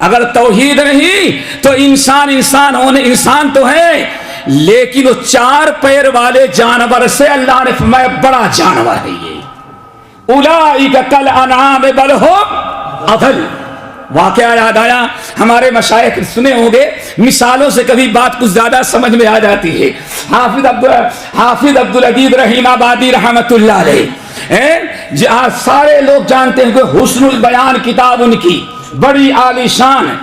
اگر توحید نہیں تو انسان تو ہے، لیکن وہ 4 پیر والے جانور سے اللہ نے فرمایا بڑا جانور ہے یہ، اولئک کالانعام بل ھم اضل۔ واقعہ یاد آیا، ہمارے مشائخ سنے ہوں گے، مثالوں سے کبھی بات کچھ زیادہ سمجھ میں آ جاتی ہے۔ حافظ عبدالعزیز رحیم آبادی رحمت اللہ علیہ، سارے لوگ جانتے ہیں کہ حسن البیان کتاب ان کی بڑی عالی شان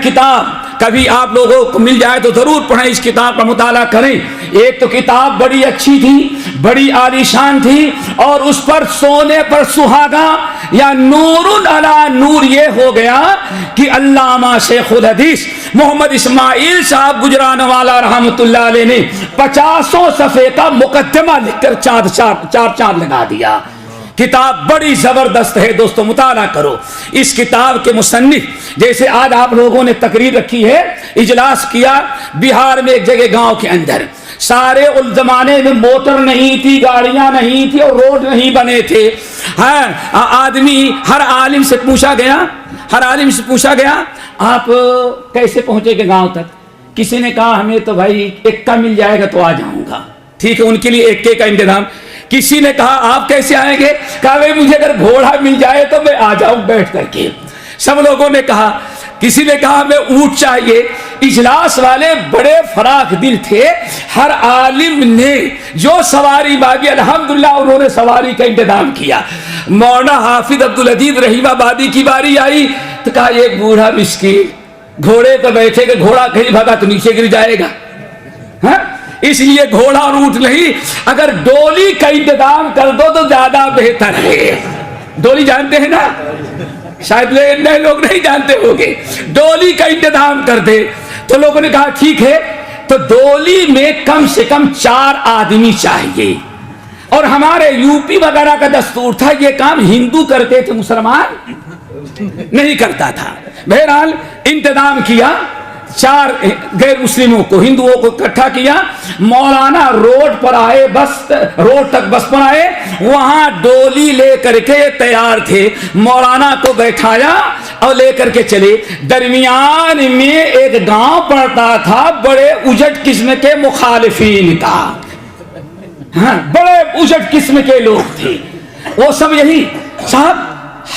کتاب، کبھی آپ لوگوں کو مل جائے تو ضرور پڑھیں، اس کتاب کا مطالعہ کریں۔ ایک تو کتاب بڑی اچھی تھی، بڑی عالی شان تھی، اور اس پر سونے پر سہاگا یا نور علی نور یہ ہو گیا کہ علامہ شیخ الحدیث محمد اسماعیل صاحب گجرانوالہ رحمۃ اللہ علیہ نے 50 صفحے کا مقدمہ لکھ کر چار چاند لگا دیا۔ کتاب بڑی زبردست ہے دوستو، مطالعہ کرو۔ اس کتاب کے مصنف، جیسے آج آپ لوگوں نے تقریر رکھی ہے، اجلاس کیا بہار میں ایک جگہ گاؤں کے اندر، سارے اس زمانے میں موٹر نہیں تھی، گاڑیاں نہیں تھی، اور روڈ نہیں بنے تھے۔ آدمی ہر عالم سے پوچھا گیا آپ کیسے پہنچے گے گاؤں تک؟ کسی نے کہا ہمیں تو بھائی ایکا مل جائے گا تو آ جاؤں گا، ٹھیک ہے، ان کے لیے ایکے کا انتظام۔ کسی نے کہا آپ کیسے آئیں گے؟ کہا بھائی مجھے اگر گھوڑا مل جائے تو میں آ جاؤں بیٹھ کر کے۔ سب لوگوں نے کہا، کسی نے کہا ہمیں اونٹ چاہیے۔ اجلاس والے بڑے فراخ دل تھے، ہر عالم نے جو سواری مانگی الحمدللہ انہوں نے سواری کا انتظام کیا۔ مولانا حافظ عبدالعزیز رحیم آبادی کی باری آئی تو کہا یہ بوڑھا مسکین گھوڑے پہ بیٹھے گا، گھوڑا کہیں بھگا تو نیچے گر جائے گا، ہاں اس لیے گھوڑا اور اونٹ نہیں، اگر ڈولی کا انتظام کر دو تو زیادہ بہتر ہے۔ ڈولی جانتے ہیں نا؟ شاید نئے لوگ نہیں جانتے ہوگے۔ ڈولی کا انتظام کر دے تو لوگوں نے کہا ٹھیک ہے، تو ڈولی میں کم سے کم 4 آدمی چاہیے، اور ہمارے یو پی وغیرہ کا دستور تھا یہ کام ہندو کرتے تھے، مسلمان نہیں کرتا تھا۔ بہرحال انتظام کیا، 4 غیر مسلموں کو، ہندوؤں کو اکٹھا کیا۔ مولانا روڈ پر آئے، روڈ تک بس پر آئے، وہاں ڈولی لے کر کے تیار تھے، مولانا کو بیٹھایا اور لے کر کے چلے۔ درمیان میں ایک گاؤں پڑتا تھا بڑے اجٹ قسم کے مخالفین کا، ہاں بڑے اجٹ قسم کے لوگ تھے، وہ سب یہی صاحب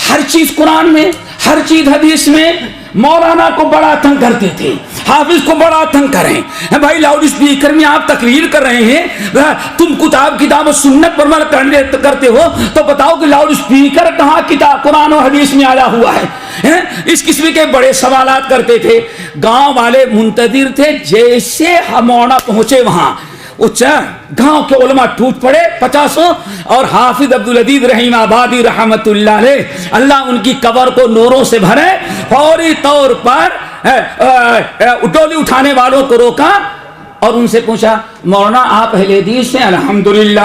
ہر چیز قرآن میں، ہر چیز حدیث میں، مولانا کو بڑا تنگ کرتے تھے، حافظ کو بڑا تنگ کریں۔ بھائی لاؤڈ اسپیکر میں آپ تقریر کر رہے ہیں، تم کتاب و سنت پر عمل کرتے ہو تو بتاؤ کہ لاؤڈ اسپیکر کہاں کتاب قرآن و حدیث میں آیا ہوا ہے؟ اس قسم کے بڑے سوالات کرتے تھے۔ گاؤں والے منتظر تھے، جیسے مولانا پہنچے وہاں گاؤں کے علماء ٹوٹ پڑے 50، اور حافظ عبدالعزیز رحیم آبادی رحمت اللہ علیہ، اللہ ان کی قبر کو نوروں سے بھرے، فوری طور پر ڈولی اٹھانے والوں کو روکا اور ان سے پوچھا مولانا آپ اہل حدیث ہیں؟ الحمدللہ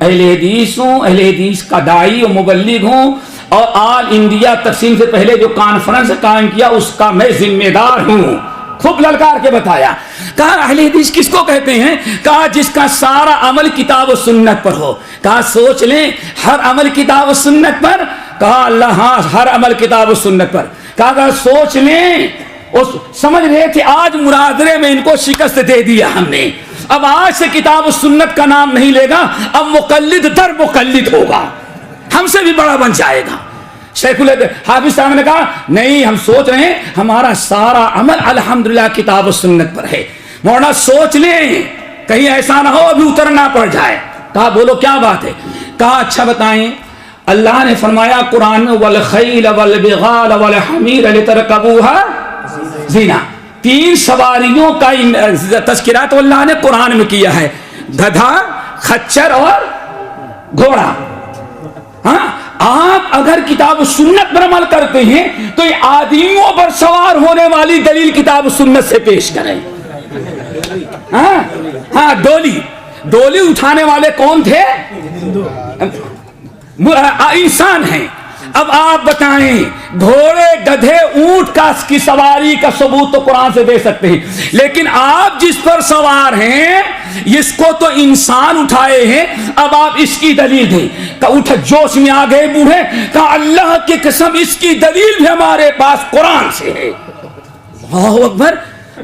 اہل حدیث ہوں، اہل حدیث کا داعی و مبلغ ہوں، اور آل انڈیا تقسیم سے پہلے جو کانفرنس قائم کیا اس کا میں ذمہ دار ہوں۔ خوب للکار کے بتایا۔ کہا اہل حدیث کس کو کہتے ہیں؟ کہا جس کا سارا عمل کتاب و سنت پر ہو۔ کہا سوچ لیں، ہر عمل کتاب و سنت پر؟ کہا اللہ ہاں ہر عمل کتاب و سنت پر۔ کہا سوچ لیں، سمجھ رہے تھے آج مناظرے میں ان کو شکست دے دیا ہم نے، اب آج سے کتاب و سنت کا نام نہیں لے گا، اب مقلد در مقلد ہوگا، ہم سے بھی بڑا بن جائے گا۔ شیخ حافظ صاحب نے کہا نہیں، ہم سوچ رہے ہیں ہمارا سارا عمل الحمدللہ کتاب و سنت پر ہے۔ مولانا سوچ لیں کہیں ایسا نہ ہو ابھی اترنا پڑ جائے۔ کہا بولو کیا بات ہے؟ کہا اچھا بتائیں، اللہ نے فرمایا قرآن میں والخیل والبغال والحمیر لترکبوها زینا، 3 سواریوں کا تذکرہ تو اللہ نے قرآن میں کیا ہے، گدھا، خچر اور گھوڑا۔ ہاں آپ اگر کتاب و سنت پر عمل کرتے ہیں تو یہ آدمیوں پر سوار ہونے والی دلیل کتاب و سنت سے پیش کریں۔ ہاں ڈولی اٹھانے والے کون تھے؟ انسان ہیں۔ اب آپ بتائیں گھوڑے گدھے اونٹ کی سواری کا ثبوت تو قرآن سے دے سکتے ہیں، لیکن آپ جس پر سوار ہیں اس کو تو انسان اٹھائے ہیں، اب آپ اس کی دلیل دیں۔ اٹھ جوش میں آ گئے بوڑھے، کہا اللہ کی قسم اس کی دلیل بھی ہمارے پاس قرآن سے ہے۔ اللہ اکبر۔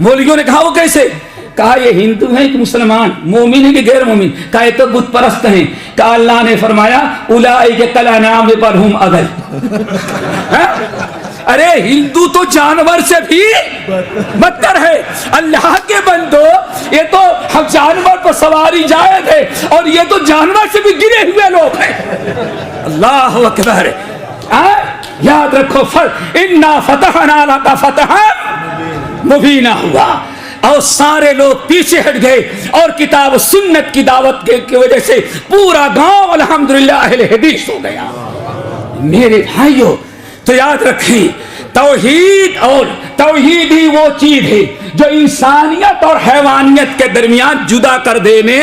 مولویوں نے کہا وہ کیسے؟ کہا یہ ہندو ہیں کہ مسلمان، مومن ہیں کہ غیر مومن؟ کہا یہ تو بت پرست ہیں۔ کہا اللہ نے فرمایا اولئک کالانعام بل ھم اضل۔ ارے ہندو تو جانور سے بھی بدتر ہے۔ اللہ کے بندو، یہ تو ہم جانور پر سواری جائز ہے اور یہ تو جانور سے بھی گرے ہوئے لوگ ہیں۔ اللہ اکبر۔ یاد رکھو انا فتحنا لک فتحا مبینا ہوا، اور سارے لوگ پیچھے ہٹ گئے اور کتاب و سنت کی دعوت کی وجہ سے پورا گاؤں الحمدللہ اہل حدیث ہو گیا۔ میرے بھائیوں تو یاد رکھیں توحید ہی وہ چیز ہے جو انسانیت اور حیوانیت کے درمیان جدا کر دینے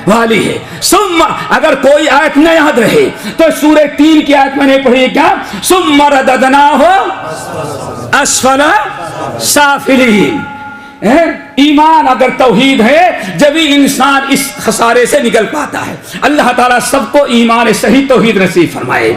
والی ہے۔ ثم اگر کوئی آیت نہ یاد رہے تو سورہ 3 کی آیت میں نے پڑھی کیا؟ ثم رددناہ اسفل سافلین۔ ایمان اگر توحید ہے جبھی انسان اس خسارے سے نکل پاتا ہے۔ اللہ تعالیٰ سب کو ایمان صحیح توحید نصیب فرمائے۔